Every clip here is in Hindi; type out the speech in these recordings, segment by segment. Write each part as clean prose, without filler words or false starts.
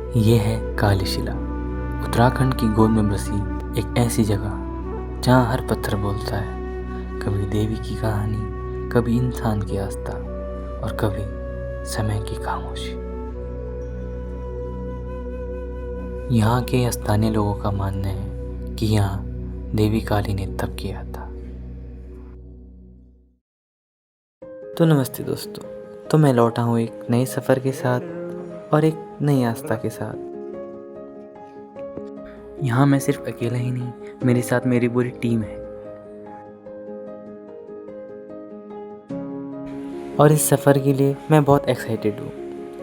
ये है काली शिला, उत्तराखंड की गोद में बसी एक ऐसी जगह जहाँ हर पत्थर बोलता है, कभी देवी की कहानी, कभी इंसान की आस्था और कभी समय की खामोशी। यहाँ के स्थानीय लोगों का मानना है कि यहाँ देवी काली ने तप किया था। तो नमस्ते दोस्तों, तो मैं लौटा हूँ एक नए सफ़र के साथ और एक नई आस्था के साथ। यहाँ मैं सिर्फ अकेला ही नहीं, मेरे साथ मेरी पूरी टीम है। और इस सफ़र के लिए मैं बहुत एक्साइटेड हूँ,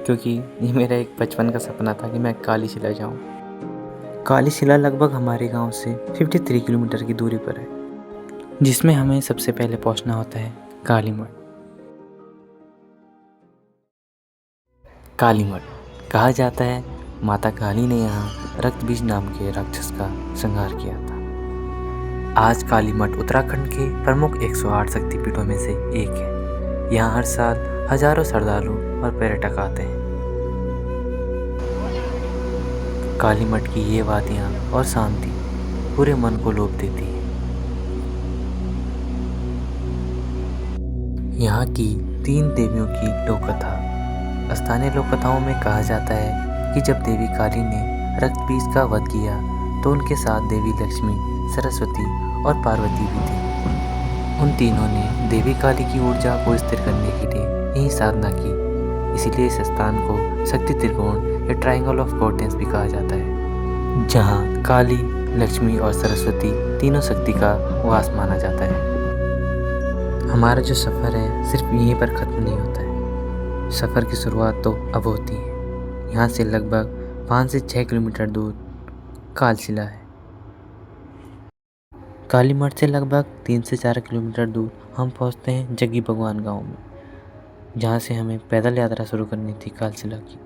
क्योंकि ये मेरा एक बचपन का सपना था कि मैं काली शिला जाऊँ। काली शिला लगभग हमारे गांव से 53 किलोमीटर की दूरी पर है, जिसमें हमें सबसे पहले पहुँचना होता है काली मठ। काली मठ कहा जाता है माता काली ने यहाँ रक्त बीज नाम के राक्षस का संहार किया था। आज काली मठ उत्तराखंड के प्रमुख 108 शक्तिपीठों में से एक है। यहाँ हर साल हजारों श्रद्धालु और पर्यटक आते हैं। काली मठ की ये वादियाँ और शांति पूरे मन को लोभ देती है। यहाँ की 3 देवियों की लोक कथा। स्थानीय लोक कथाओं में कहा जाता है कि जब देवी काली ने रक्त बीज का वध किया तो उनके साथ देवी लक्ष्मी, सरस्वती और पार्वती भी थी। उन तीनों ने देवी काली की ऊर्जा को स्थिर करने के लिए यही साधना की। इसीलिए इस स्थान को शक्ति त्रिकोण या ट्रायंगल ऑफ गॉडेस भी कहा जाता है, जहाँ काली, लक्ष्मी और सरस्वती तीनों शक्ति का वास माना जाता है। हमारा जो सफ़र है सिर्फ यहीं पर ख़त्म नहीं होता है। सफ़र की शुरुआत तो अब होती है। यहाँ से लगभग 5 से 6 किलोमीटर दूर कालशिला है। काली मठ से लगभग 3 से 4 किलोमीटर दूर हम पहुँचते हैं जग्गी भगवान गांव में, जहाँ से हमें पैदल यात्रा शुरू करनी थी कालशिला की।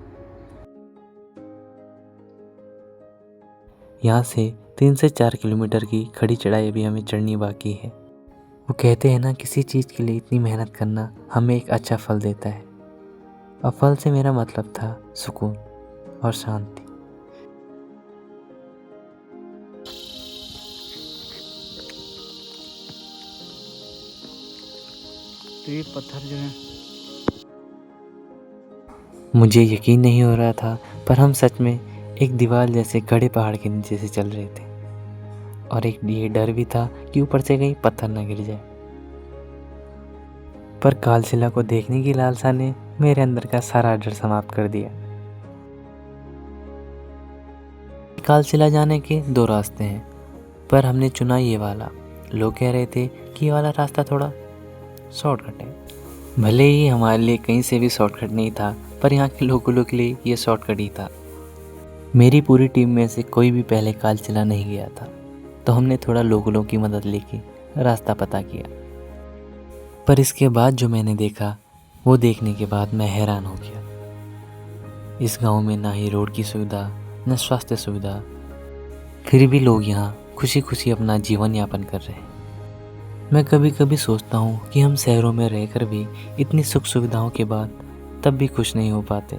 यहाँ से 3 से 4 किलोमीटर की खड़ी चढ़ाई अभी हमें चढ़नी बाकी है। वो कहते हैं ना, किसी चीज़ के लिए इतनी मेहनत करना हमें एक अच्छा फल देता है। और फल से मेरा मतलब था सुकून और शांति। तो ये पत्थर जो है, मुझे यकीन नहीं हो रहा था, पर हम सच में एक दीवार जैसे खड़े पहाड़ के नीचे से चल रहे थे। और एक ये डर भी था कि ऊपर से कहीं पत्थर न गिर जाए। पर कालशिला को देखने की लालसा ने मेरे अंदर का सारा डर समाप्त कर दिया। कालशिला जाने के 2 रास्ते हैं, पर हमने चुना ये वाला। लोग कह रहे थे कि ये वाला रास्ता थोड़ा शॉर्टकट है। भले ही हमारे लिए कहीं से भी शॉर्टकट नहीं था, पर यहाँ के लोगों के लिए ये शॉर्टकट ही था। मेरी पूरी टीम में से कोई भी पहले कालशिला नहीं गया था, तो हमने थोड़ा लोगों की मदद लेके रास्ता पता किया। पर इसके बाद जो मैंने देखा, वो देखने के बाद मैं हैरान हो गया। इस गांव में ना ही रोड की सुविधा, न स्वास्थ्य सुविधा, फिर भी लोग यहाँ खुशी खुशी अपना जीवन यापन कर रहे हैं। मैं कभी कभी सोचता हूँ कि हम शहरों में रहकर भी इतनी सुख सुविधाओं के बाद तब भी खुश नहीं हो पाते।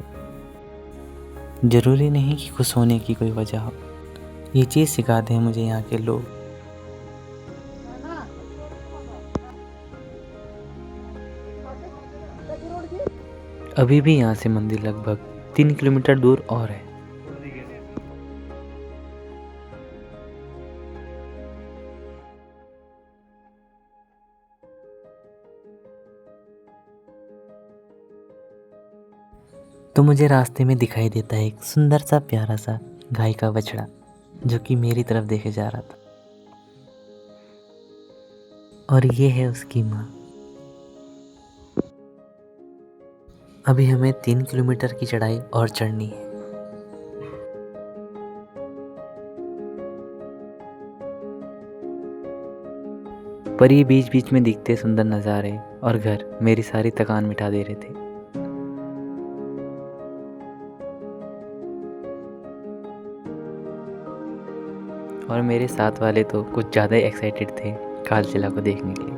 ज़रूरी नहीं कि खुश होने की कोई वजह हो। ये चीज़ सिखाते हैं मुझे यहाँ के लोग। अभी भी यहाँ से मंदिर लगभग 3 किलोमीटर दूर और है। तो मुझे रास्ते में दिखाई देता है एक सुंदर सा प्यारा सा गाय का बछड़ा, जो कि मेरी तरफ देखे जा रहा था। और ये है उसकी माँ। अभी हमें 3 किलोमीटर की चढ़ाई और चढ़नी है। पर ये बीच बीच में दिखते सुंदर नज़ारे और घर मेरी सारी थकान मिटा दे रहे थे। और मेरे साथ वाले तो कुछ ज़्यादा ही एक्साइटेड थे कालशिला को देखने के लिए।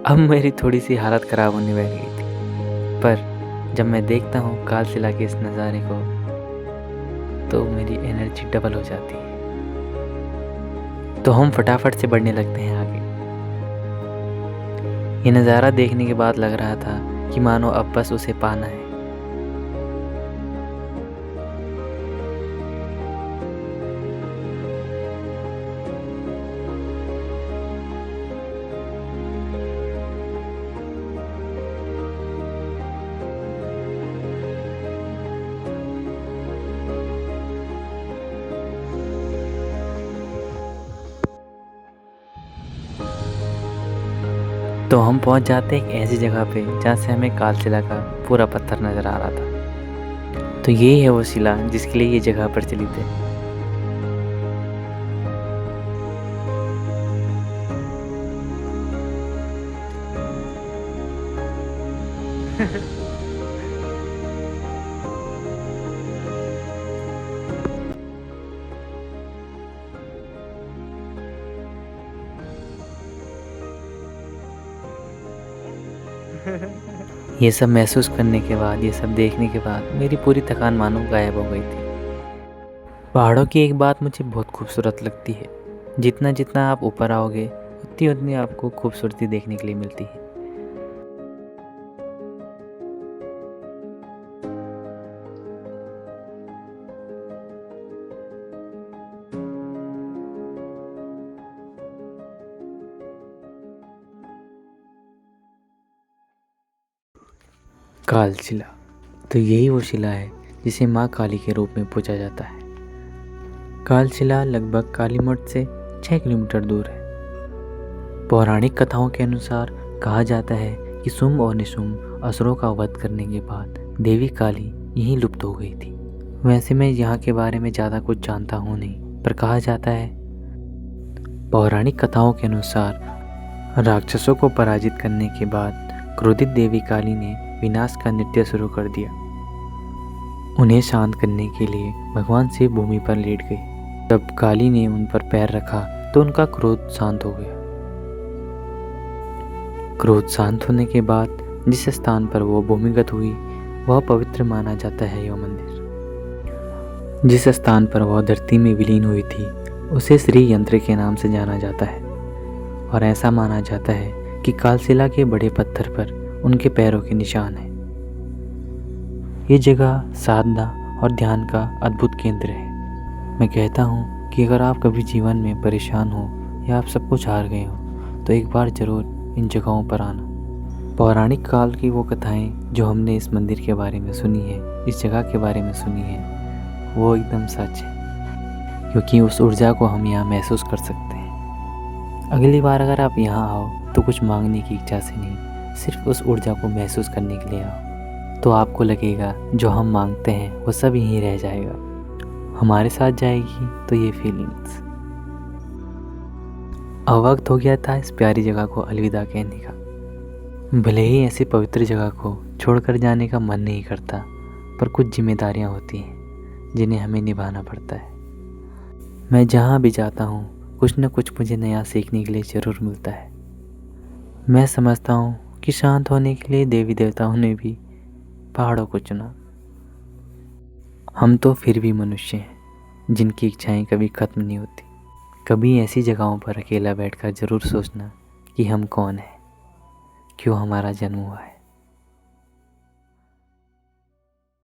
अब मेरी थोड़ी सी हालत ख़राब होने बैठ गई थी, पर जब मैं देखता हूँ कालशिला के इस नज़ारे को तो मेरी एनर्जी डबल हो जाती है। तो हम फटाफट से बढ़ने लगते हैं आगे। ये नज़ारा देखने के बाद लग रहा था कि मानो अब बस उसे पाना है। तो हम पहुंच जाते एक ऐसी जगह पे जहाँ से हमें कालशिला का पूरा पत्थर नज़र आ रहा था। तो ये है वो शिला जिसके लिए ये जगह प्रचलित है। ये सब महसूस करने के बाद, ये सब देखने के बाद मेरी पूरी थकान मानो गायब हो गई थी। पहाड़ों की एक बात मुझे बहुत खूबसूरत लगती है, जितना जितना आप ऊपर आओगे उतनी उतनी आपको खूबसूरती देखने के लिए मिलती है। कालशिला, तो यही वो शिला है जिसे माँ काली के रूप में पूजा जाता है। कालशिला लगभग काली मठ से 6 किलोमीटर दूर है। पौराणिक कथाओं के अनुसार कहा जाता है कि शुंभ और निशुंभ असुरों का वध करने के बाद देवी काली यहीं लुप्त हो गई थी। वैसे मैं यहाँ के बारे में ज़्यादा कुछ जानता हूँ नहीं, पर कहा जाता है पौराणिक कथाओं के अनुसार राक्षसों को पराजित करने के बाद क्रोधित देवी काली ने विनाश का नृत्य शुरू कर दिया। उन्हें शांत करने के लिए भगवान शिव भूमि पर लेट गए। जब काली ने उन पर पैर रखा तो उनका क्रोध शांत हो गया। क्रोध शांत होने के बाद जिस स्थान पर वो भूमिगत हुई वह पवित्र माना जाता है। यह मंदिर जिस स्थान पर वह धरती में विलीन हुई थी उसे श्री यंत्र के नाम से जाना जाता है, और ऐसा माना जाता है कि कालशिला के बड़े पत्थर पर उनके पैरों के निशान हैं। ये जगह साधना और ध्यान का अद्भुत केंद्र है। मैं कहता हूँ कि अगर आप कभी जीवन में परेशान हो या आप सब कुछ हार गए हो तो एक बार ज़रूर इन जगहों पर आना। पौराणिक काल की वो कथाएं जो हमने इस मंदिर के बारे में सुनी है, इस जगह के बारे में सुनी है, वो एकदम सच है, क्योंकि उस ऊर्जा को हम यहाँ महसूस कर सकते हैं। अगली बार अगर आप यहाँ आओ तो कुछ मांगने की इच्छा से नहीं, सिर्फ उस ऊर्जा को महसूस करने के लिए आओ, तो आपको लगेगा जो हम मांगते हैं वो सब यहीं रह जाएगा, हमारे साथ जाएगी तो ये फीलिंग्स। अब वक्त हो गया था इस प्यारी जगह को अलविदा कहने का। भले ही ऐसी पवित्र जगह को छोड़कर जाने का मन नहीं करता, पर कुछ जिम्मेदारियां होती हैं जिन्हें हमें निभाना पड़ता है। मैं जहाँ भी जाता हूँ कुछ न कुछ मुझे नया सीखने के लिए ज़रूर मिलता है। मैं समझता हूँ कि शांत होने के लिए देवी देवताओं ने भी पहाड़ों को चुना। हम तो फिर भी मनुष्य हैं जिनकी इच्छाएं कभी ख़त्म नहीं होती। कभी ऐसी जगहों पर अकेला बैठकर ज़रूर सोचना कि हम कौन हैं, क्यों हमारा जन्म हुआ है।